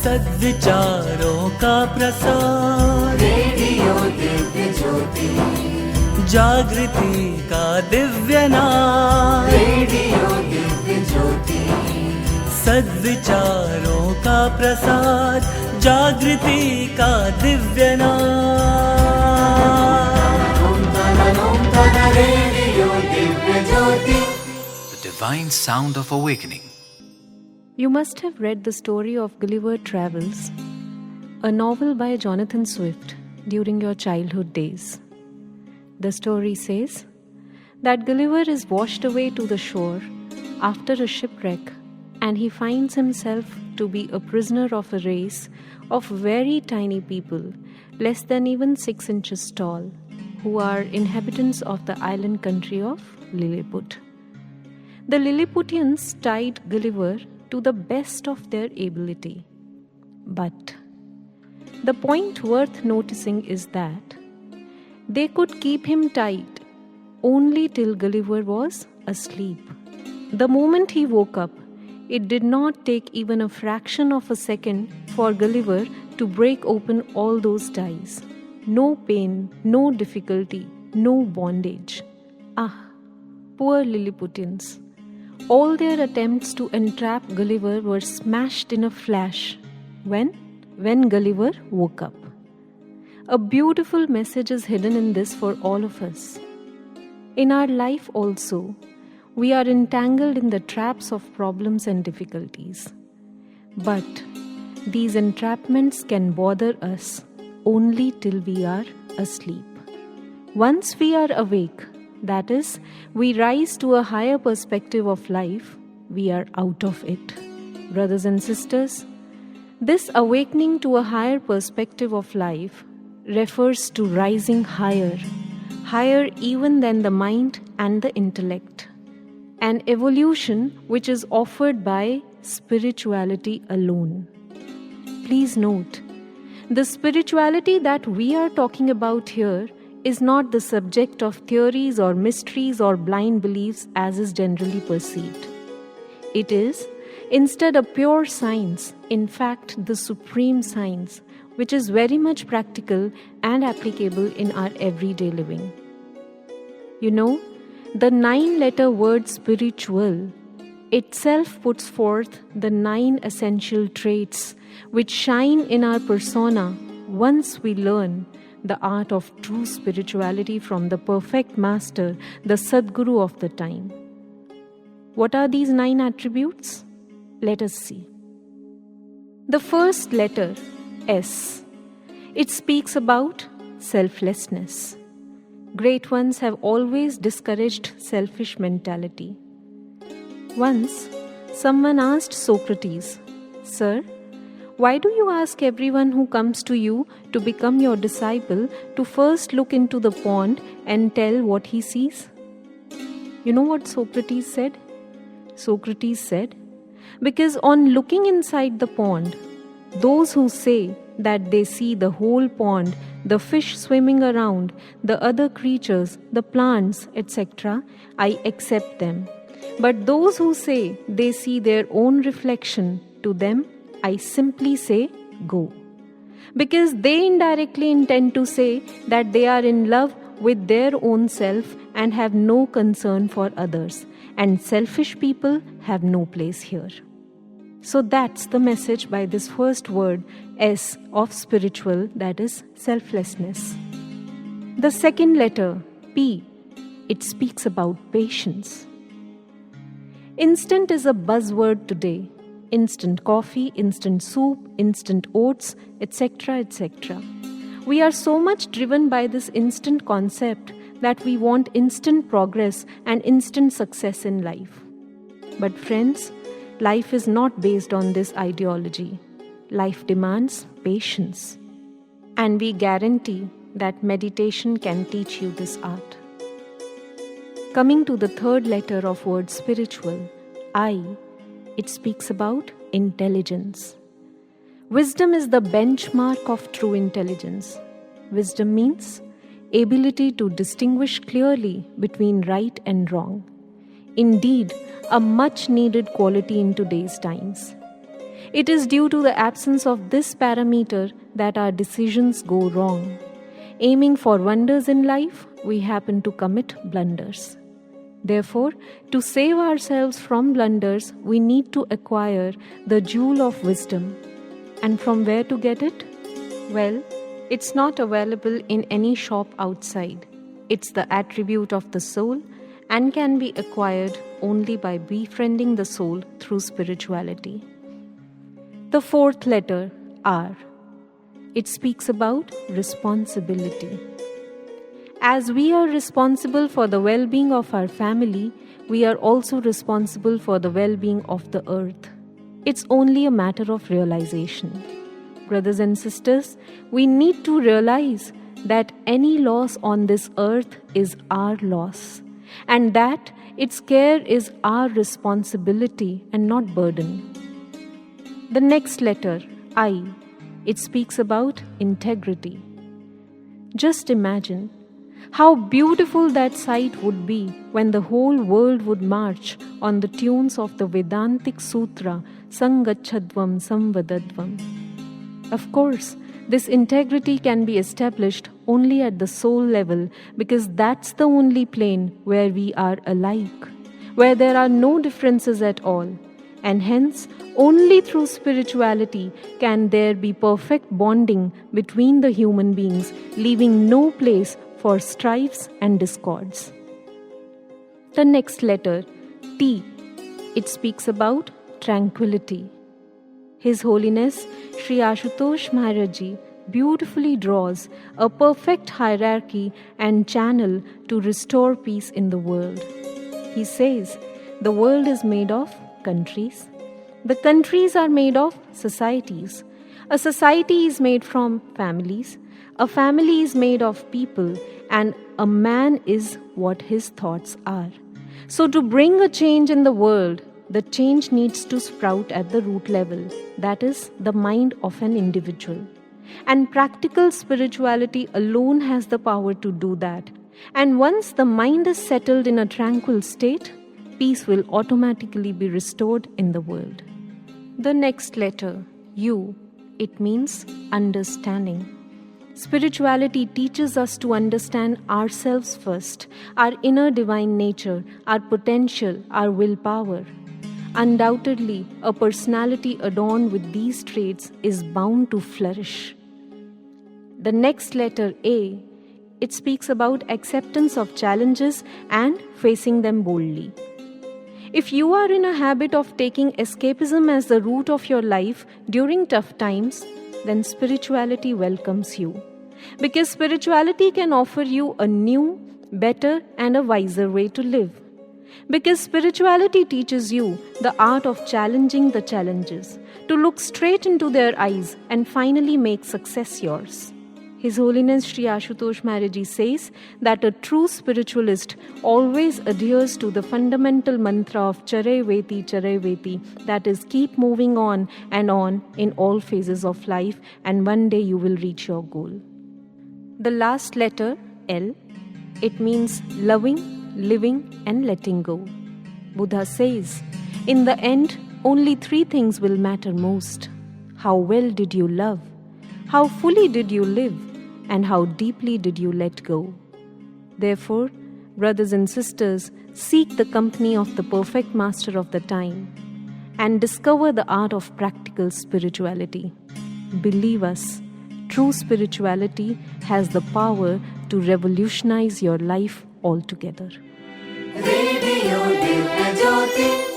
सद्विचारों का प्रसार, रेडियो दिव्य ज्योति, जागृति का दिव्य नाद, रेडियो दिव्य ज्योति, सद्विचारों का प्रसार, जागृति का दिव्य नाद। ओम तन radio Divya Jyoti. The divine sound of awakening. You must have read the story of Gulliver Travels, a novel by Jonathan Swift, during your childhood days. The story says that Gulliver is washed away to the shore after a shipwreck, and he finds himself to be a prisoner of a race of very tiny people, less than even 6 inches tall, who are inhabitants of the island country of Lilliput. The Lilliputians tied Gulliver to the best of their ability. But the point worth noticing is that they could keep him tight only till Gulliver was asleep. The moment he woke up, it did not take even a fraction of a second for Gulliver to break open all those ties. No pain, no difficulty, no bondage. Ah, poor Lilliputians. All their attempts to entrap Gulliver were smashed in a flash when Gulliver woke up. A beautiful message is hidden in this for all of us. In our life also, we are entangled in the traps of problems and difficulties. But these entrapments can bother us only till we are asleep. Once we are awake, that is, we rise to a higher perspective of life, we are out of it. Brothers and sisters, this awakening to a higher perspective of life refers to rising higher, higher even than the mind and the intellect. An evolution which is offered by spirituality alone. Please note, the spirituality that we are talking about here is not the subject of theories or mysteries or blind beliefs as is generally perceived. It is instead a pure science, in fact the supreme science, which is very much practical and applicable in our everyday living. You know, the 9-letter word spiritual itself puts forth the 9 essential traits which shine in our persona once we learn the art of true spirituality from the perfect master, the Sadguru of the time. What are these 9 attributes? Let us see. The first letter, S. It speaks about selflessness. Great ones have always discouraged selfish mentality. Once, someone asked Socrates, "Sir, why do you ask everyone who comes to you to become your disciple to first look into the pond and tell what he sees?" You know what Socrates said? Socrates said, "Because on looking inside the pond, those who say that they see the whole pond, the fish swimming around, the other creatures, the plants, etc., I accept them. But those who say they see their own reflection, to them I simply say, go." Because they indirectly intend to say that they are in love with their own self and have no concern for others, and selfish people have no place here. So that's the message by this first word, S, of spiritual, that is selflessness. The second letter, P, it speaks about patience. Instant is a buzzword today. Instant coffee, instant soup, instant oats, etc., etc. We are so much driven by this instant concept that we want instant progress and instant success in life. But friends, life is not based on this ideology. Life demands patience. And we guarantee that meditation can teach you this art. Coming to the third letter of word spiritual, I, it speaks about intelligence. Wisdom is the benchmark of true intelligence. Wisdom means ability to distinguish clearly between right and wrong. Indeed, a much needed quality in today's times. It is due to the absence of this parameter that our decisions go wrong. Aiming for wonders in life, we happen to commit blunders. Therefore, to save ourselves from blunders, we need to acquire the jewel of wisdom. And from where to get it? Well, it's not available in any shop outside. It's the attribute of the soul and can be acquired only by befriending the soul through spirituality. The fourth letter, R. It speaks about responsibility. As we are responsible for the well-being of our family, we are also responsible for the well-being of the earth. It's only a matter of realization. Brothers and sisters, we need to realize that any loss on this earth is our loss, and that its care is our responsibility and not burden. The next letter, I, it speaks about integrity. Just imagine how beautiful that sight would be when the whole world would march on the tunes of the Vedantic Sutra, Sangachadvam Samvadadvam. Of course, this integrity can be established only at the soul level, because that's the only plane where we are alike, where there are no differences at all. And hence, only through spirituality can there be perfect bonding between the human beings, leaving no place for strifes and discords. The next letter, T, it speaks about tranquility. His Holiness Sri Ashutosh Maharaj Ji beautifully draws a perfect hierarchy and channel to restore peace in the world. He says, the world is made of countries. The countries are made of societies. A society is made from families. A family is made of people. And a man is what his thoughts are. So to bring a change in the world, the change needs to sprout at the root level, that is, the mind of an individual. And practical spirituality alone has the power to do that. And once the mind is settled in a tranquil state, peace will automatically be restored in the world. The next letter, U, it means understanding. Spirituality teaches us to understand ourselves first, our inner divine nature, our potential, our willpower. Undoubtedly, a personality adorned with these traits is bound to flourish. The next letter, A, it speaks about acceptance of challenges and facing them boldly. If you are in a habit of taking escapism as the root of your life during tough times, then spirituality welcomes you. Because spirituality can offer you a new, better, and a wiser way to live. Because spirituality teaches you the art of challenging the challenges, to look straight into their eyes and finally make success yours. His Holiness Sri Ashutosh Maharaj Ji says that a true spiritualist always adheres to the fundamental mantra of Charai Veti, that is, keep moving on and on in all phases of life, and one day you will reach your goal. The last letter, L, it means loving, living, and letting go. Buddha says, in the end, only 3 things will matter most. How well did you love? How fully did you live? And how deeply did you let go? Therefore, brothers and sisters, seek the company of the perfect master of the time and discover the art of practical spirituality. Believe us, true spirituality has the power to revolutionize your life altogether. Radio Divya Jyoti